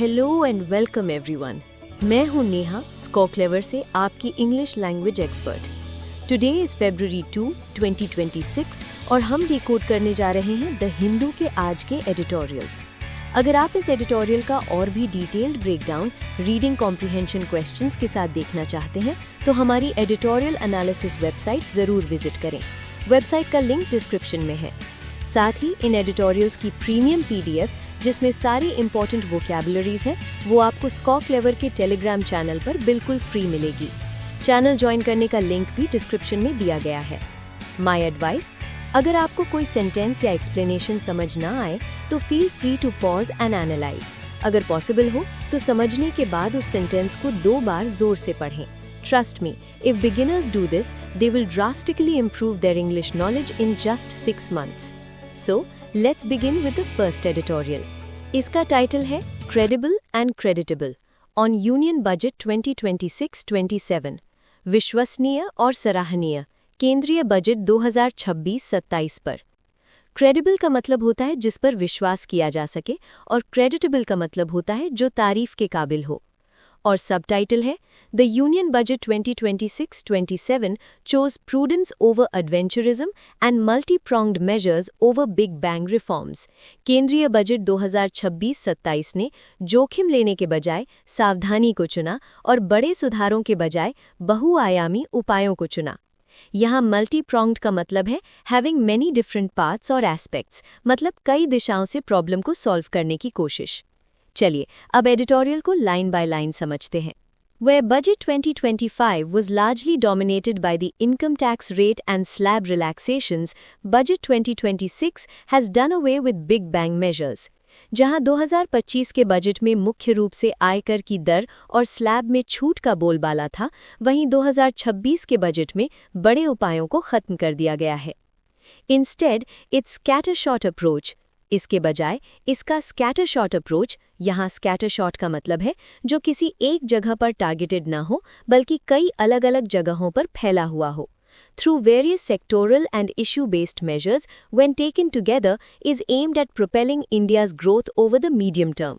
Hello and welcome everyone. मैं हूं नेहा स्कॉक्लेवर से, आपकी English language expert. Today is February 2, 2026 और हम डिकोड करने जा रहे हैं द हिंदू के आज के एडिटोरियल्स। अगर आप इस एडिटोरियल का और भी detailed breakdown reading comprehension questions के साथ देखना चाहते हैं तो हमारी एडिटोरियल एनालिसिस वेबसाइट ज़रूर विजिट करें। वेबसाइट का लिंक डिस्क्रिप्शन में है। साथ ही इन एडिटोरियल्स की प्रीमियम PDF जिसमें सारी इंपॉर्टेंट वोकैबुलरीज हैं, वो आपको स्कॉक्लेवर के टेलीग्राम चैनल पर बिल्कुल फ्री मिलेगी। चैनल ज्वाइन करने का लिंक भी डिस्क्रिप्शन में दिया गया है। माय एडवाइस, अगर आपको कोई सेंटेंस या एक्सप्लेनेशन समझ ना आए तो feel free to pause and analyse. अगर पॉसिबल हो तो समझने के बाद उस सेंटेंस को 2 बार जोर से पढ़ें। Trust me, if beginners do this, they will drastically improve their English knowledge in just 6 months. So, let's begin with the first editorial. इसका टाइटल है Credible and Creditable on Union Budget 2026-27। विश्वसनीय और सराहनीय केंद्रीय बजट 2026-27 पर। Credible का मतलब होता है जिस पर विश्वास किया जा सके और क्रेडिटेबल का मतलब होता है जो तारीफ के काबिल हो। और सबटाइटल है the union budget 2026-27 chose prudence over adventurism and multi-pronged measures over big bang reforms। केंद्रीय बजट 2026-27 ने जोखिम लेने के बजाय सावधानी को चुना और बड़े सुधारों के बजाय बहुआयामी उपायों को चुना। यहाँ मल्टी-प्रॉन्ग्ड का मतलब है हैविंग मेनी डिफरेंट पार्ट्स और एस्पेक्ट्स, मतलब कई दिशाओं से प्रॉब्लम को सॉल्व करने की कोशिश। चलिए अब एडिटोरियल को लाइन बाय लाइन समझते हैं। Where budget 2025 was largely dominated by the income tax rate and slab relaxations, budget 2026 has done away with big bang measures। जहां 2025 के बजट में मुख्य रूप से आयकर की दर और स्लैब में छूट का बोलबाला था, वहीं 2026 के बजट में बड़े उपायों को खत्म कर दिया गया है। Instead, its scattershot approach, इसके बजाय इसका स्कैटर शॉट अप्रोच, यहाँ स्कैटर शॉट का मतलब है जो किसी एक जगह पर टारगेटेड न हो बल्कि कई अलग अलग जगहों पर फैला हुआ हो। Through various sectoral and issue based measures when taken together is aimed at propelling India's growth over the medium term.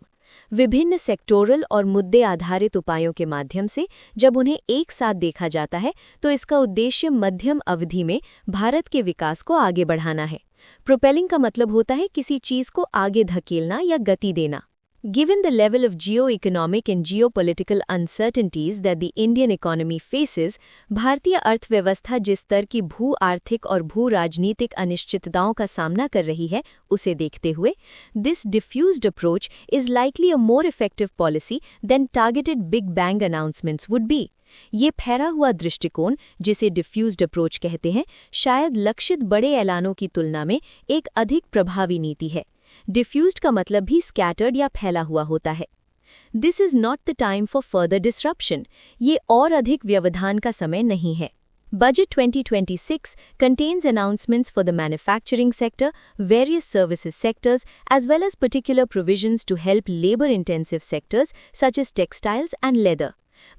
विभिन्न सेक्टोरल और मुद्दे आधारित उपायों के माध्यम से जब उन्हें एक साथ देखा जाता है तो इसका उद्देश्य मध्यम अवधि में भारत के विकास को आगे बढ़ाना है। प्रोपेलिंग का मतलब होता है किसी चीज को आगे धकेलना या गति देना। Given the level of geo-economic and geopolitical uncertainties that the Indian economy faces, भारतीय अर्थव्यवस्था जिस स्तर की भू-आर्थिक और भू-राजनीतिक अनिश्चितताओं का सामना कर रही है, उसे देखते हुए, this diffused approach is likely a more effective policy than targeted big bang announcements would be। ये फैला हुआ दृष्टिकोण, जिसे डिफ्यूज्ड अप्रोच कहते हैं, शायद लक्षित बड़े ऐलानों की तुलना में एक अधिक प्रभावी नीति है। डिफ्यूज्ड का मतलब भी स्कैटर्ड या फैला हुआ होता है। This is not the time for further disruption, ये और अधिक व्यवधान का समय नहीं है। Budget 2026 contains announcements for the manufacturing sector, various services sectors, as well as particular provisions to help labor-intensive sectors such as textiles and leather।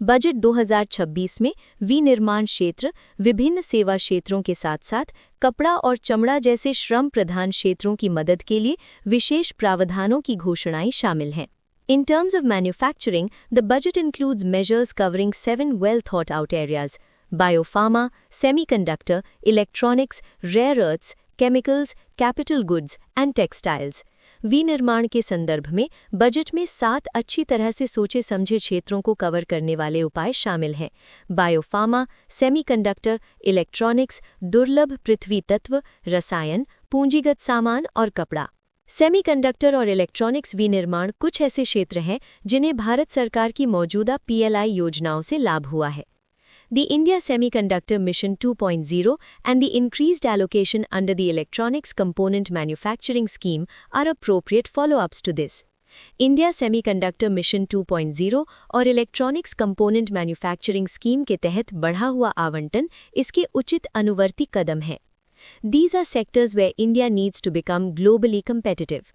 Budget 2026 में विनिर्माण क्षेत्र, विभिन्न सेवा क्षेत्रों के साथ साथ कपड़ा और चमड़ा जैसे श्रम प्रधान क्षेत्रों की मदद के लिए विशेष प्रावधानों की घोषणाएं शामिल हैं। In terms of manufacturing, the budget includes measures covering 7 well-thought-out areas: biopharma, semiconductor, electronics, rare earths, chemicals, capital goods, and textiles। विनिर्माण के संदर्भ में बजट में 7 अच्छी तरह से सोचे समझे क्षेत्रों को कवर करने वाले उपाय शामिल हैं: बायोफार्मा, सेमीकंडक्टर, इलेक्ट्रॉनिक्स, दुर्लभ पृथ्वी तत्व, रसायन, पूंजीगत सामान और कपड़ा। सेमीकंडक्टर और इलेक्ट्रॉनिक्स विनिर्माण कुछ ऐसे क्षेत्र हैं जिन्हें भारत सरकार की मौजूदा PLI योजनाओं से लाभ हुआ है। The India Semiconductor Mission 2.0 and the increased allocation under the Electronics Component Manufacturing Scheme are appropriate follow-ups to this। India Semiconductor Mission 2.0 और Electronics Component Manufacturing Scheme के तहत बढ़ा हुआ आवंटन इसके उचित अनुवर्ती कदम है। These are sectors where India needs to become globally competitive।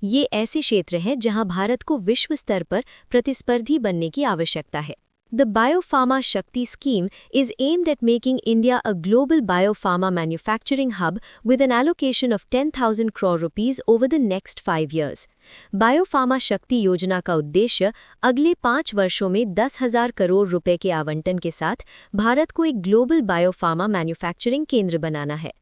ये ऐसे क्षेत्र हैं जहां भारत को विश्व स्तर पर प्रतिस्पर्धी बनने की आवश्यकता है। The Biopharma Shakti scheme is aimed at making India a global biopharma manufacturing hub with an allocation of 10,000 crore rupees over the next 5 years. Biopharma शक्ति योजना का उद्देश्य अगले 5 वर्षों में 10,000 करोड़ रुपए के आवंटन के साथ भारत को एक ग्लोबल बायोफार्मा मैन्युफैक्चरिंग केंद्र बनाना है.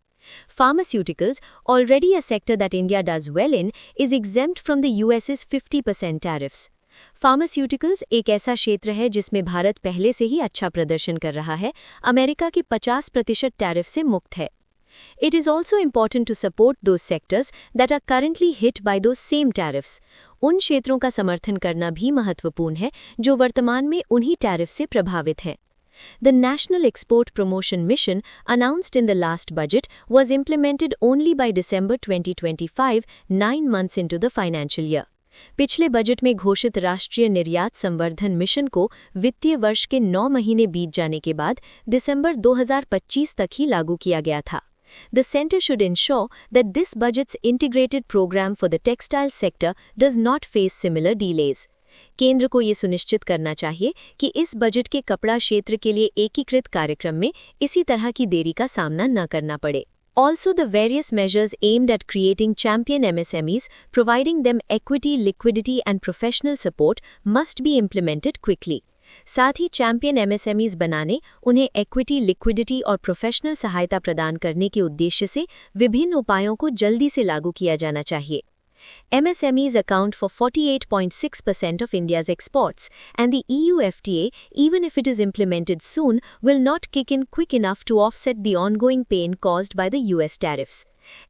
Pharmaceuticals, already a sector that India does well in, is exempt from the US's 50% tariffs. Pharmaceuticals एक ऐसा क्षेत्र है जिसमें भारत पहले से ही अच्छा प्रदर्शन कर रहा है, अमेरिका के 50% टैरिफ से मुक्त है. It is also important to support those sectors that are currently hit by those same tariffs. उन क्षेत्रों का समर्थन करना भी महत्वपूर्ण है जो वर्तमान में उन्हीं टैरिफ से प्रभावित हैं. The National Export Promotion Mission, announced in the last budget, was implemented only by December 2025, 9 months into the financial year. पिछले बजट में घोषित राष्ट्रीय निर्यात संवर्धन मिशन को वित्तीय वर्ष के 9 महीने बीत जाने के बाद दिसंबर 2025 तक ही लागू किया गया था. The center should ensure that this budget's integrated program for the textile sector does not face similar delays. केंद्र को ये सुनिश्चित करना चाहिए कि इस बजट के कपड़ा क्षेत्र के लिए एकीकृत कार्यक्रम में इसी तरह की देरी का सामना न करना पड़े. Also, the various measures aimed at creating champion MSMEs, providing them equity, liquidity and professional support must be implemented quickly. साथ ही चैंपियन MSMEs बनाने, उन्हें equity, liquidity और professional सहायता प्रदान करने के उद्देश्य से विभिन्न उपायों को जल्दी से लागू किया जाना चाहिए. MSMEs account for 48.6% of India's exports, and the EU FTA, even if it is implemented soon, will not kick in quick enough to offset the ongoing pain caused by the US tariffs.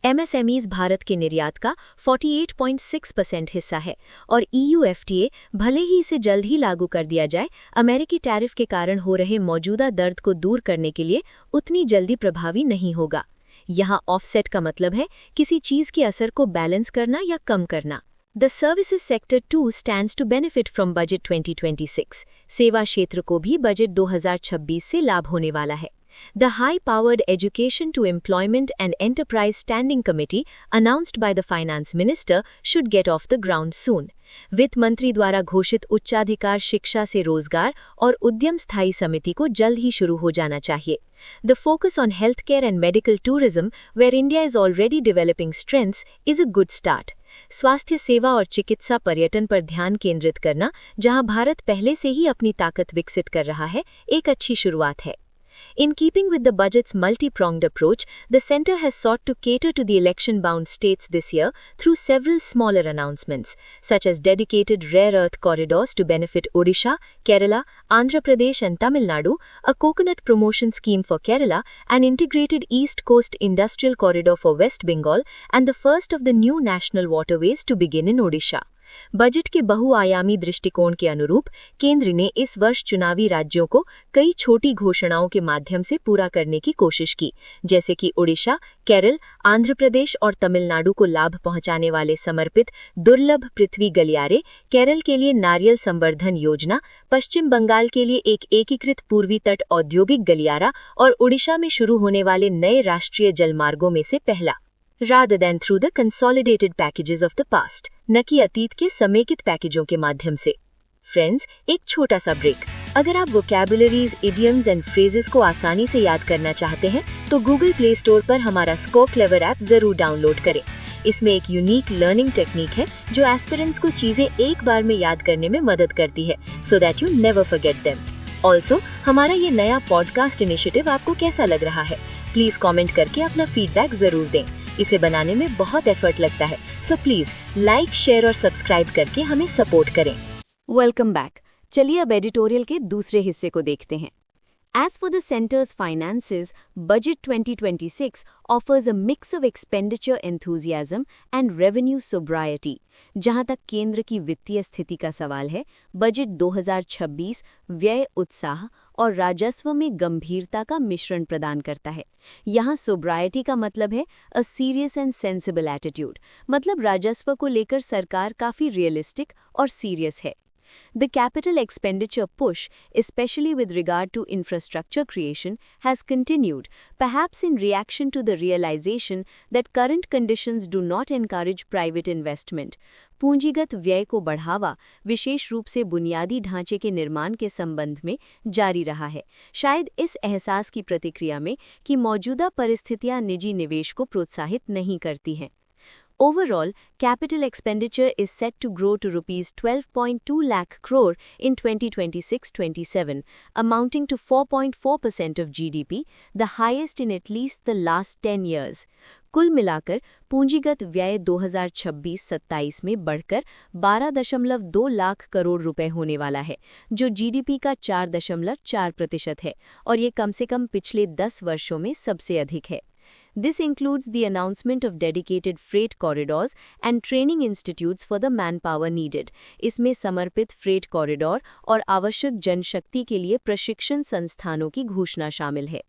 MSMEs Bharat के निर्यात का 48.6% हिस्सा है और EU FTA भले ही इसे जल्द ही लागू कर दिया जाए, अमेरिकी टैरिफ के कारण हो रहे मौजूदा दर्द को दूर करने के लिए उतनी जल्दी प्रभावी नहीं होगा. यहाँ ऑफसेट का मतलब है किसी चीज के असर को बैलेंस करना या कम करना. The services sector to stands to benefit from budget 2026. सेवा क्षेत्र को भी बजट 2026 से लाभ होने वाला है. The high-powered Education to Employment and Enterprise Standing Committee, announced by the Finance Minister, should get off the ground soon. वित्त मंत्री द्वारा घोषित उच्चाधिकार शिक्षा से रोजगार और उद्यम स्थायी समिति को जल्द ही शुरू हो जाना चाहिए. The focus on healthcare and medical tourism, where India is already developing strengths, is a good start. स्वास्थ्य सेवा और चिकित्सा पर्यटन पर ध्यान केंद्रित करना, जहां भारत पहले से ही अपनी ताकत विकसित कर रहा है, एक अच्छी शुरुआत है. In keeping with the budget's multi-pronged approach, the centre has sought to cater to the election-bound states this year through several smaller announcements, such as dedicated rare earth corridors to benefit Odisha, Kerala, Andhra Pradesh and Tamil Nadu, a coconut promotion scheme for Kerala, an integrated East Coast Industrial Corridor for West Bengal, and the first of the new national waterways to begin in Odisha. Budget के बहुआयामी दृष्टिकोण के अनुरूप केंद्र ने इस वर्ष चुनावी राज्यों को कई छोटी घोषणाओं के माध्यम से पूरा करने की कोशिश की, जैसे कि ओडिशा, केरल, आंध्र प्रदेश और तमिलनाडु को लाभ पहुंचाने वाले समर्पित दुर्लभ पृथ्वी गलियारे, केरल के लिए नारियल संवर्धन योजना, पश्चिम बंगाल के लिए एक एकीकृत पूर्वी तट औद्योगिक गलियारा और ओडिशा में शुरू होने वाले नए राष्ट्रीय जलमार्गों में से पहला. Rather than through the consolidated packages of the past, न कि अतीत के समेकित पैकेजों के माध्यम से. फ्रेंड्स, एक छोटा सा ब्रेक. अगर आप वोकैबुलरीज, इडियम्स एंड फ्रेजेस को आसानी से याद करना चाहते हैं तो गूगल प्ले स्टोर पर हमारा स्को क्लेवर ऐप जरूर डाउनलोड करें. इसमें एक यूनिक लर्निंग टेक्निक है जो एस्पिरेंट्स को चीजें एक बार में याद करने में मदद करती है, so that you never forget them. Also, हमारा ये नया पॉडकास्ट इनिशिएटिव आपको कैसा लग रहा है? प्लीज कॉमेंट करके अपना फीडबैक जरूर दें. इसे बनाने में बहुत एफर्ट लगता है, सो प्लीज लाइक, शेयर और सब्सक्राइब करके हमें सपोर्ट करें. Welcome back. चलिए अब एडिटोरियल के दूसरे हिस्से को देखते हैं. As for the centre's finances, Budget 2026 offers a mix of expenditure enthusiasm and revenue sobriety. जहां तक केंद्र की वित्तीय स्थिति का सवाल है, बजट 2026 व्यय उत्साह और राजस्व में गंभीरता का मिश्रण प्रदान करता है. यहाँ सोब्राइटी का मतलब है a serious and sensible attitude, मतलब राजस्व को लेकर सरकार काफी रियलिस्टिक और सीरियस है. The capital expenditure push, especially with regard to infrastructure creation, has continued, perhaps in reaction to the realization that current conditions do not encourage private investment. पूंजीगत व्यय को बढ़ावा विशेष रूप से बुनियादी ढांचे के निर्माण के संबंध में जारी रहा है, शायद इस एहसास की प्रतिक्रिया में कि मौजूदा परिस्थितियां निजी निवेश को प्रोत्साहित नहीं करती हैं। Overall, capital expenditure is set to grow to rupees 12.2 lakh crore in 2026-27, amounting to 4.4% of GDP, the highest in at least the last 10 years. कुल मिलाकर पूंजीगत व्यय 2026-27 में बढ़कर 12.2 लाख करोड़ रुपए होने वाला है, जो जीडीपी का 4.4% है और ये कम से कम पिछले 10 वर्षों में सबसे अधिक है। This includes the announcement of dedicated freight corridors and training institutes for the manpower needed. इसमें समर्पित फ्रेट कॉरिडोर और आवश्यक जनशक्ति के लिए प्रशिक्षण संस्थानों की घोषणा शामिल है।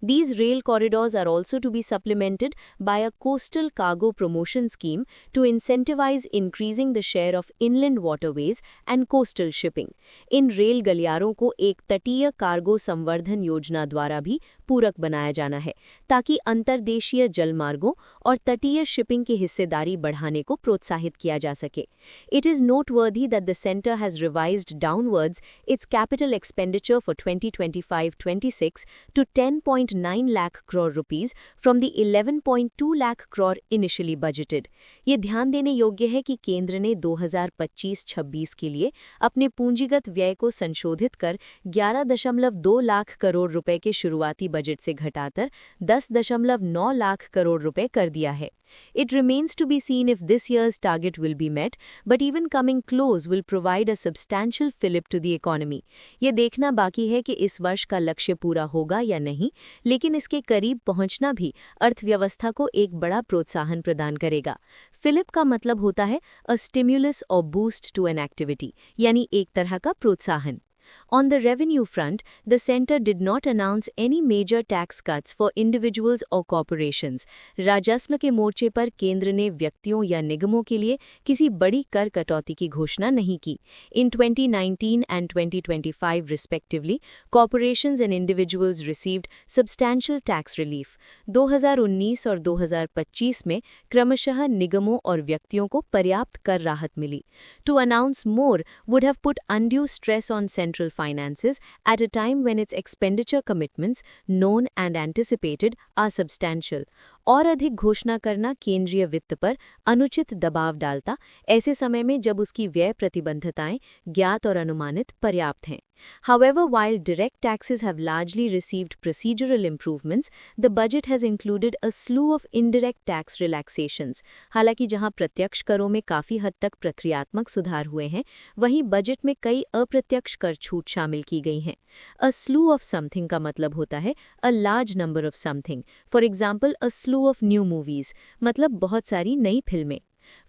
These rail corridors are also to be supplemented by a coastal cargo promotion scheme to incentivize increasing the share of inland waterways and coastal shipping. In rail गलियारों को एक तटीय कार्गो संवर्धन योजना द्वारा भी पूरक बनाया जाना है, ताकि अंतर्देशीय जलमार्गों और तटीय शिपिंग की हिस्सेदारी बढ़ाने को प्रोत्साहित किया जा सके। It is noteworthy that the center has revised downwards its capital expenditure for 2025-26 to 10.9 lakh crore rupees from the 11.2 lakh crore initially budgeted. ये ध्यान देने योग्य है कि केंद्र ने 2025-26 के लिए अपने पूंजीगत व्यय को संशोधित कर 11.2 लाख करोड़ रुपए के शुरुआती बजट से घटाकर 10.9 लाख करोड़ रुपए कर दिया है। It remains to be seen if this year's target will be met, but even coming close will provide a substantial fillip to the economy. ये देखना बाकी है कि इस वर्ष का लक्ष्य पूरा होगा या नहीं, लेकिन इसके करीब पहुंचना भी अर्थव्यवस्था को एक बड़ा प्रोत्साहन प्रदान करेगा। फिलिप का मतलब होता है a stimulus or boost to an activity, यानी एक तरह का प्रोत्साहन। On the revenue front, the center did not announce any major tax cuts for individuals or corporations. राजस्व के मोर्चे पर केंद्र ने व्यक्तियों या निगमों के लिए किसी बड़ी कर कटौती की घोषणा नहीं की। In 2019 and 2025 respectively, corporations and individuals received substantial tax relief. 2019 और 2025 में क्रमशः निगमों और व्यक्तियों को पर्याप्त कर राहत मिली। To announce more would have put undue stress on central finances at a time when its expenditure commitments, known and anticipated, are substantial. और अधिक घोषणा करना केंद्रीय वित्त पर अनुचित दबाव डालता, ऐसे समय में जब उसकी व्यय प्रतिबद्धताएं ज्ञात और अनुमानित पर्याप्त हैं। However, while direct taxes have largely received procedural improvements, the budget has included a slew of indirect tax relaxations. हालांकि जहां प्रत्यक्ष करों में काफी हद तक प्रक्रियात्मक सुधार हुए हैं, वहीं बजट में कई अप्रत्यक्ष कर छूट शामिल की गई हैं। A slew of something का मतलब होता है a large number of something. For example, a slew of new movies, मतलब बहुत सारी नई फिल्में।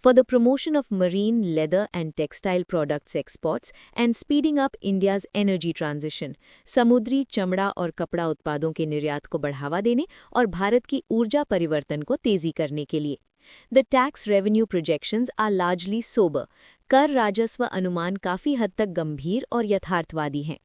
For the promotion of marine, leather and textile products exports and speeding up India's energy transition, समुद्री चमड़ा और कपड़ा उत्पादों के निर्यात को बढ़ावा देने और भारत की ऊर्जा परिवर्तन को तेजी करने के लिए। The tax revenue projections are largely sober. कर राजस्व अनुमान काफी हद तक गंभीर और यथार्थवादी हैं।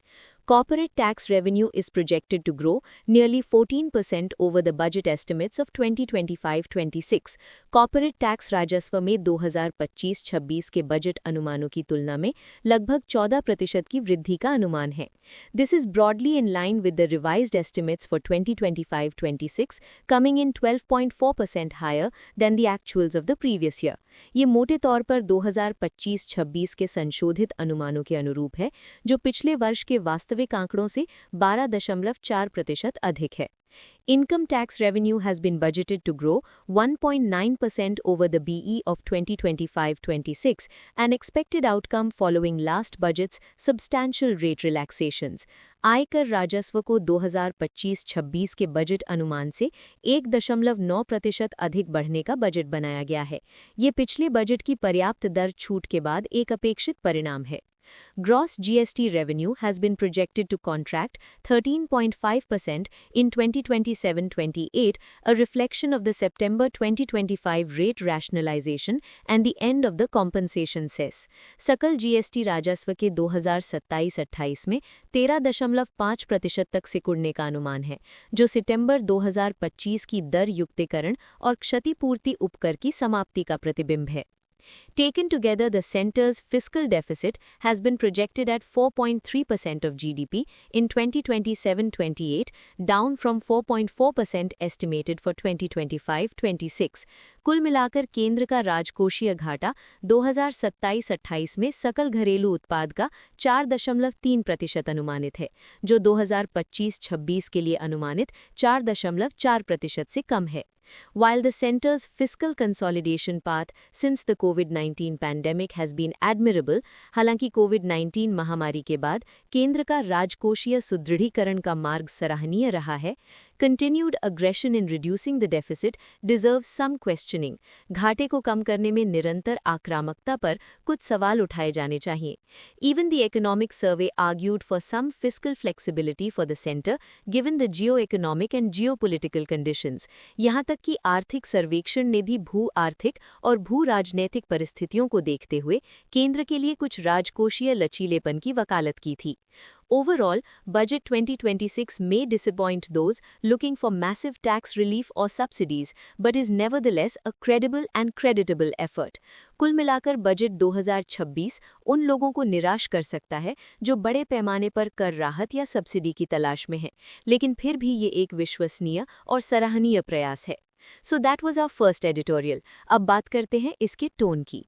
Corporate tax revenue is projected to grow nearly 14% over the budget estimates of 2025-26. Corporate tax राजस्व में 2025-26 के बजट अनुमानों की तुलना में लगभग 14% की वृद्धि का अनुमान है। This is broadly in line with the revised estimates for 2025-26, coming in 12.4% higher than the actuals of the previous year. ये मोटे तौर पर 2025-26 के संशोधित अनुमानों के अनुरूप है, जो पिछले वर्ष के वास्तविक आंकड़ों से 12.4% अधिक है। Income tax revenue has been budgeted to grow 1.9% over the BE of 2025-26, an expected outcome following last budget's substantial rate relaxations. आयकर राजस्व को 2025-26 के बजट अनुमान से 1.9% अधिक बढ़ने का बजट बनाया गया है। ये पिछले बजट की पर्याप्त दर छूट के बाद एक अपेक्षित परिणाम है। Gross GST revenue has been projected to contract 13.5% in 2027-28, a reflection of the September 2025 rate rationalization and the end of the compensation cess. सकल GST राजस्व के 2027-28 में 13.5% तक सिकुड़ने का अनुमान है, जो सितंबर 2025 की दर युक्तिकरण और क्षतिपूर्ति उपकर की समाप्ति का प्रतिबिंब है। Taken together, the centre's fiscal deficit has been projected at 4.3% of GDP in 2027-28, down from 4.4% estimated for 2025-26. कुल मिलाकर केंद्र का राजकोषीय घाटा 2027-28 में सकल घरेलू उत्पाद का 4.3% अनुमानित है, जो 2025-26 के लिए अनुमानित 4.4% से कम है. While the centre's fiscal consolidation path since the COVID-19 pandemic has been admirable, हालांकि COVID-19 महामारी के बाद केंद्र का राजकोषीय सुदृढ़ीकरण का मार्ग सराहनीय रहा है, continued aggression in reducing the deficit deserves some questioning. घाटे को कम करने में निरंतर आक्रामकता पर कुछ सवाल उठाए जाने चाहिए. Even the economic survey argued for some fiscal flexibility for the centre given the geo-economic and geopolitical conditions. यहाँ तक कि आर्थिक सर्वेक्षण ने भी भू-आर्थिक और भू-राजनैतिक परिस्थितियों को देखते हुए केंद्र के लिए कुछ राजकोषीय लचीलेपन की वकालत की थी. Overall, Budget 2026 may disappoint those looking for massive tax relief or subsidies, but is nevertheless a credible and creditable effort. कुल मिलाकर बजट 2026 उन लोगों को निराश कर सकता है जो बड़े पैमाने पर कर राहत या सब्सिडी की तलाश में हैं, लेकिन फिर भी ये एक विश्वसनीय और सराहनीय प्रयास है. So that was our first editorial. अब बात करते हैं इसके टोन की.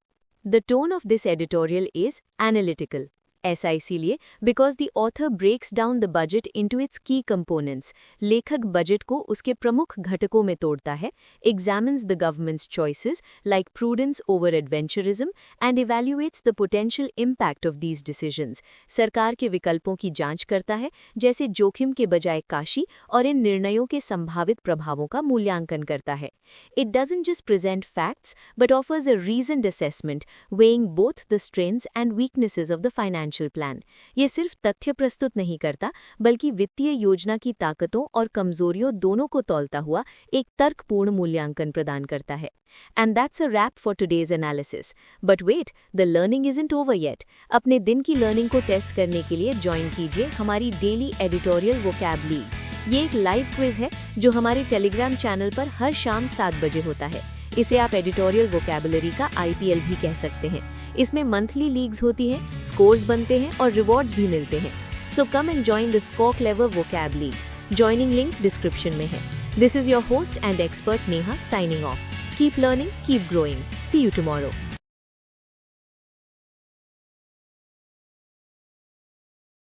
The tone of this editorial is analytical. ऐसा इसीलिए because the author breaks down the budget into its key components. लेखक बजट को उसके प्रमुख घटकों में तोड़ता है, examines the government's choices like prudence over adventurism and evaluates the potential impact of these decisions. सरकार के विकल्पों की जांच करता है, जैसे जोखिम के बजाय काशी, और इन निर्णयों के संभावित प्रभावों का मूल्यांकन करता है. It doesn't just present facts but offers a reasoned assessment, weighing both the strengths and weaknesses of the financial plan. ये सिर्फ तथ्य प्रस्तुत नहीं करता, बल्कि वित्तीय योजना की ताकतों और कमजोरियों दोनों को तौलता हुआ एक तर्कपूर्ण मूल्यांकन प्रदान करता है. And that's a wrap for today's analysis. But wait, the learning isn't over yet. अपने दिन की लर्निंग को टेस्ट करने के लिए ज्वाइन कीजिए हमारी डेली एडिटोरियल वोकैब लीग. ये एक लाइव क्विज है जो हमारे टेलीग्राम चैनल पर हर शाम 7 बजे होता है. इसे आप एडिटोरियल वोकैबुलरी का IPL भी कह सकते हैं. इसमें मंथली लीग्स होती हैं, स्कोर्स बनते हैं और रिवॉर्ड्स भी मिलते हैं. So come and join the स्कॉ clever vocab league. Joining link description में है. This is your host and expert Neha signing off. Keep learning, keep growing. See you tomorrow.